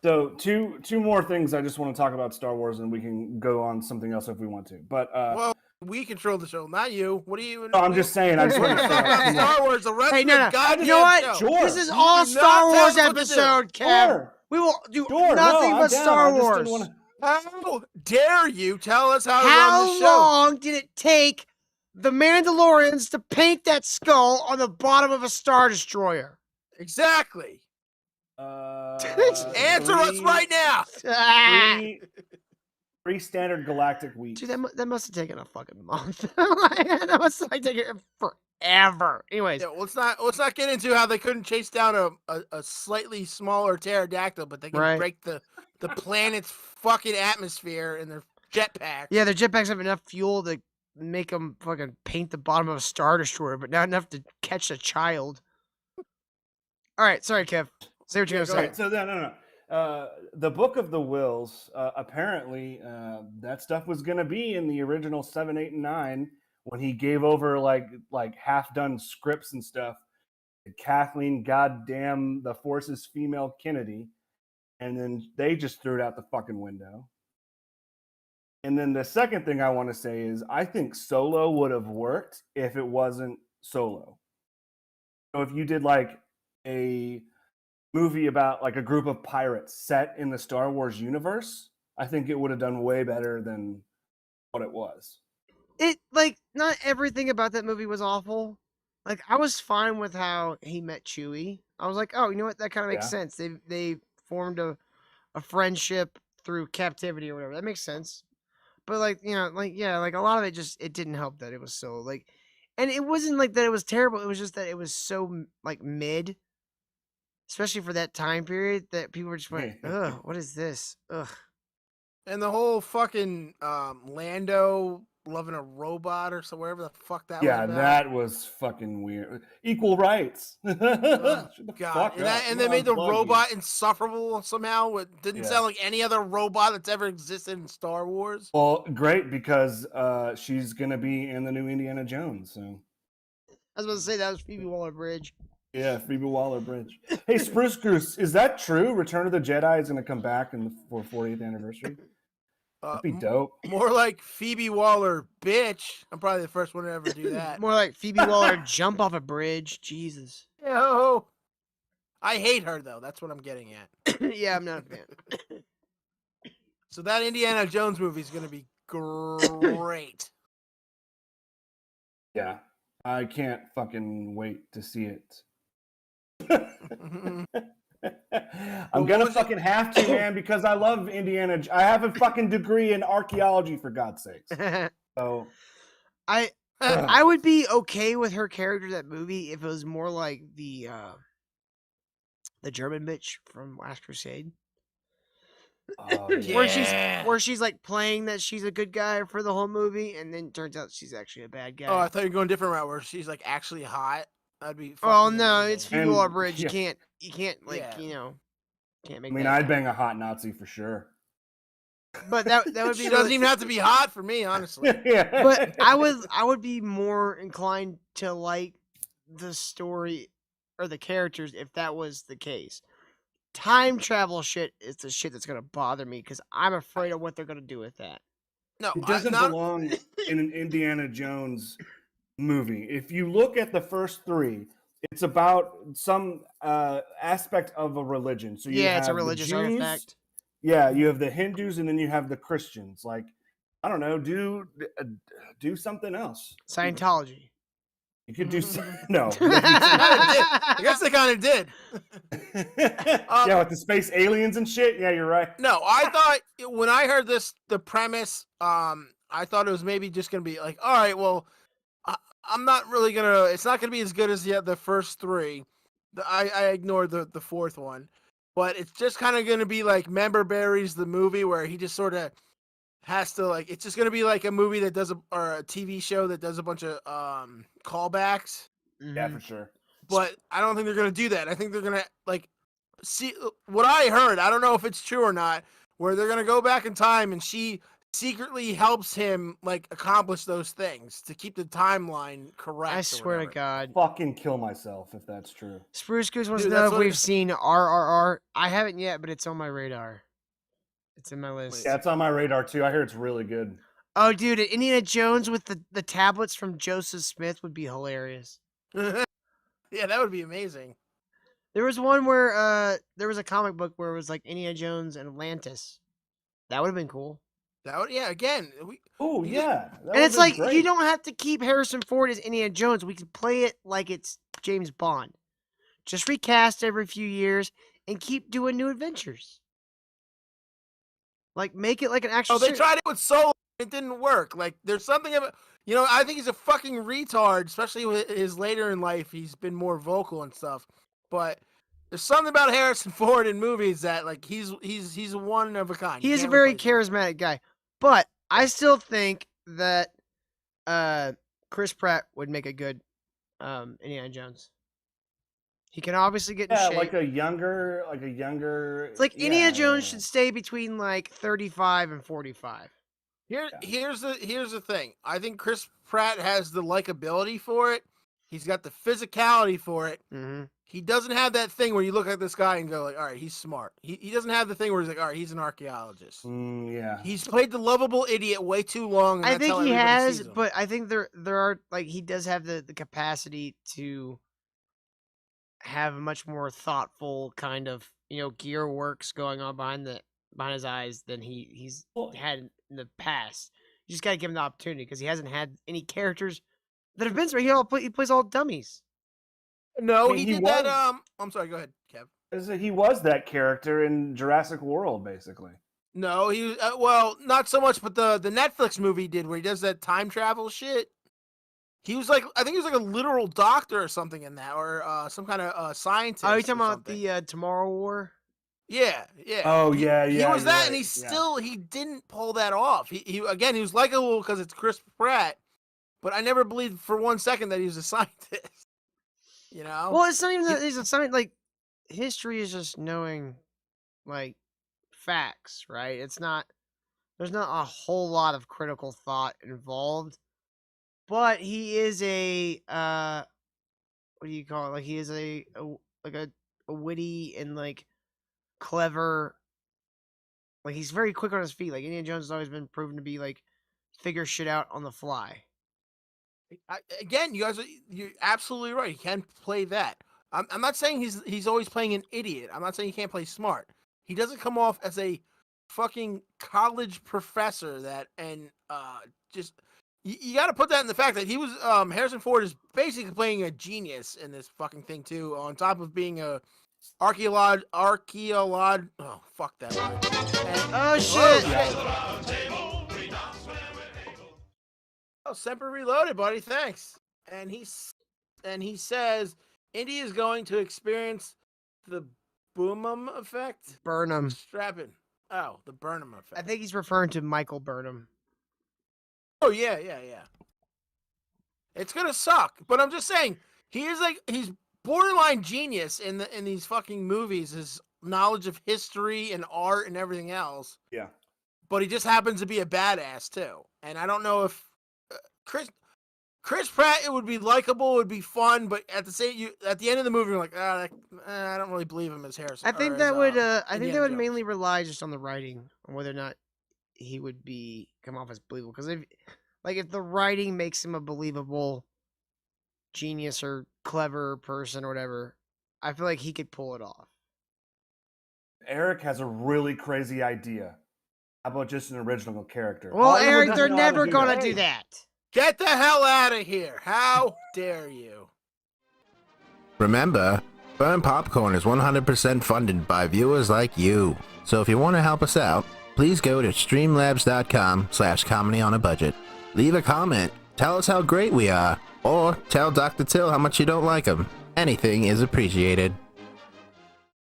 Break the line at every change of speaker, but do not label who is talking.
So two more things I just want to talk about Star Wars, and we can go on something else if we want to. But
well, we control the show, not you. What are you?
No, I'm just saying. I just want to say
about Star Wars. The rest
Hey,
of
no,
the
no.
goddamn
You know what?
show.
Sure.
This is
You
all
do
Star
not tell
Wars
us what to do.
episode, Kev.
Sure.
We will do
Sure.
nothing
No,
but
I'm down.
Star
I just
Wars.
didn't want to...
How dare you tell us how to run
How
the show?
long did it take the Mandalorians to paint that skull on the bottom of a Star Destroyer?
Exactly. Answer us right now.
Three standard galactic weeks.
Dude, that must have taken a fucking month. That must have taken forever. Anyways,
Yeah, let's not get into how they couldn't chase down a slightly smaller pterodactyl, but they can break the planet's fucking atmosphere in their jetpack.
Yeah, their jetpacks have enough fuel to make them fucking paint the bottom of a Star Destroyer, but not enough to catch a child. All right, sorry, Kev. Say what you're gonna say.
Right, so no. The Book of the Wills, apparently, that stuff was going to be in the original 7, 8, and 9 when he gave over like half-done scripts and stuff to Kathleen goddamn the Force's female Kennedy, and then they just threw it out the fucking window. And then the second thing I want to say is I think Solo would have worked if it wasn't Solo. So if you did like a movie about like a group of pirates set in the Star Wars universe, I think it would have done way better than what it was.
It like not everything about that movie was awful. Like I was fine with how he met Chewie. I was like, oh, you know what? That kind of makes sense. They formed a friendship through captivity or whatever. That makes sense. But like, you know, like yeah, like a lot of it just it didn't help that it was so like, and it wasn't like that it was terrible. It was just that it was so like mid. Especially for that time period, that people were just went, ugh, what is this? Ugh.
And the whole fucking Lando loving a robot or so, wherever the fuck that was.
Yeah,
about.
that was fucking weird. Equal rights.
God. And they made the robot insufferable somehow. It didn't sound like any other robot that's ever existed in Star Wars.
Well, great, because she's going to be in the new Indiana Jones. So
I was about to say that was Phoebe Waller-Bridge.
Yeah, Phoebe Waller-Bridge. Hey, Spruce Goose, is that true? Return of the Jedi is going to come back for 40th anniversary? That'd be dope.
More like Phoebe Waller, bitch. I'm probably the first one to ever do that.
More like Phoebe Waller jump off a bridge. Jesus.
Yo. I hate her, though. That's what I'm getting at.
Yeah, I'm not a fan.
So that Indiana Jones movie is going to be great.
Yeah. I can't fucking wait to see it. I'm gonna fucking have to, man, because I love Indiana. I have a fucking degree in archaeology, for God's sakes. So
I would be okay with her character in that movie if it was more like the German bitch from Last Crusade. Where she's like playing that she's a good guy for the whole movie, and then turns out she's actually a bad guy.
Oh, I thought you were going a different route where she's like actually hot. That'd be.
Oh no, it's Phoebe Waller-Bridge. You can't like can't make.
I mean, I'd bang a hot Nazi for sure.
But that would be.
She doesn't even have to be hot for me, honestly.
Yeah.
But I would be more inclined to like the story or the characters if that was the case. Time travel shit is the shit that's gonna bother me because I'm afraid of what they're gonna do with that.
No,
it doesn't belong in an Indiana Jones movie. If you look at the first three, it's about some aspect of a religion. So you have
it's a religious artifact.
Yeah, you have the Hindus and then you have the Christians. Like, I don't know, do something else.
Scientology.
You could do no.
I guess they kind of did.
Yeah, with the space aliens and shit. Yeah, you're right.
No, I thought when I heard the premise, I thought it was maybe just gonna be like, all right, well, I'm not really gonna. It's not gonna be as good as the first three. I ignored the fourth one, but it's just kind of gonna be like Member Berries, the movie where he just sort of has to like. It's just gonna be like a movie that does or a TV show that does a bunch of callbacks.
Yeah, for sure.
But I don't think they're gonna do that. I think they're gonna like see what I heard. I don't know if it's true or not. Where they're gonna go back in time and she secretly helps him like accomplish those things to keep the timeline correct.
I swear to God.
Fucking kill myself if that's true.
Spruce Goose wants
Dude,
to know
that's
if
what
we've
it-
seen RRR. I haven't yet, but it's on my radar. It's in my list.
Yeah, it's on my radar too. I hear it's really good.
Oh, dude, Indiana Jones with the tablets from Joseph Smith would be hilarious.
Yeah, that would be amazing.
There was one where there was a comic book where it was like Indiana Jones and Atlantis. That would have been cool.
That would, yeah. Again,
Oh yeah,
And it's like you don't have to keep Harrison Ford as Indiana Jones. We can play it like it's James Bond. Just recast every few years and keep doing new adventures. Like make it like an actual.
Oh, they tried it with Solo. It didn't work. Like there's something about I think he's a fucking retard, especially with his later in life. He's been more vocal and stuff, but there's something about Harrison Ford in movies that like he's a one of a kind.
He
You
is a
can't
very
replace him.
charismatic guy, but I still think that Chris Pratt would make a good Indiana Jones. He can obviously get in shape.
like a younger.
It's like Indiana Jones should stay between like 35 and 45.
Here's the thing. I think Chris Pratt has the likability for it. He's got the physicality for it.
Mm-hmm.
He doesn't have that thing where you look at this guy and go like, all right, he's smart. He doesn't have the thing where he's like, all right, he's an archaeologist.
Yeah.
He's played the lovable idiot way too long. And
I
that's
think
how
he
everybody
has,
sees him.
but I think there are like he does have the capacity to have a much more thoughtful kind of gear works going on behind his eyes than he's had in the past. You just gotta give him the opportunity because he hasn't had any characters that have been so he plays all dummies.
No,
I mean,
he
he
did that.
was-
I'm sorry. Go ahead, Kev.
He was that character in Jurassic World, basically.
No, he was well, not so much, but the Netflix movie he did where he does that time travel shit. He was like, I think he was like a literal doctor or something in that, or some kind of scientist.
Oh, you talking
or
about
something.
the Tomorrow War?
Yeah, yeah.
Oh,
He-
yeah,
He
yeah,
was
you're
that, and
right,
he didn't pull that off. He again, he was likable because it's Chris Pratt, but I never believed for 1 second that he was a scientist.
Well, it's not even that he's a scientist. Like history is just knowing, like facts, right? It's not. There's not a whole lot of critical thought involved, but he is a what do you call it? Like he is a witty and like clever. Like he's very quick on his feet. Like Indiana Jones has always been proven to be like figure shit out on the fly.
Again, you're absolutely right. He can play that. I'm not saying he's always playing an idiot. I'm not saying he can't play smart. He doesn't come off as a fucking college professor that just you got to put that in the fact that he was Harrison Ford is basically playing a genius in this fucking thing too. On top of being a archaeolog. Oh fuck that.
Oh shit!
Oh, Semper Reloaded, buddy. Thanks. And he says Indy is going to experience the Boomum effect.
Burnham.
Strapping. Oh, the Burnham effect.
I think he's referring to Michael Burnham.
Oh yeah. It's gonna suck, but I'm just saying he's borderline genius in these fucking movies. His knowledge of history and art and everything else.
Yeah.
But he just happens to be a badass too. And I don't know if Chris Pratt, it would be likable, it would be fun, but at the end of the movie, you're like, I don't really believe him as Harrison.
I think that would mainly rely just on the writing, on whether or not he would come off as believable. Because if the writing makes him a believable genius or clever person or whatever, I feel like he could pull it off.
Eric has a really crazy idea. How about just an original character?
Well,
Hollywood
Eric,
doesn't
they're
know how
never
do
gonna
that.
do that.
Get the hell out of here! How dare you?
Remember, Burn Popcorn is 100% funded by viewers like you. So if you want to help us out, please go to streamlabs.com/comedy on a budget. Leave a comment, tell us how great we are, or tell Dr. Till how much you don't like him. Anything is appreciated.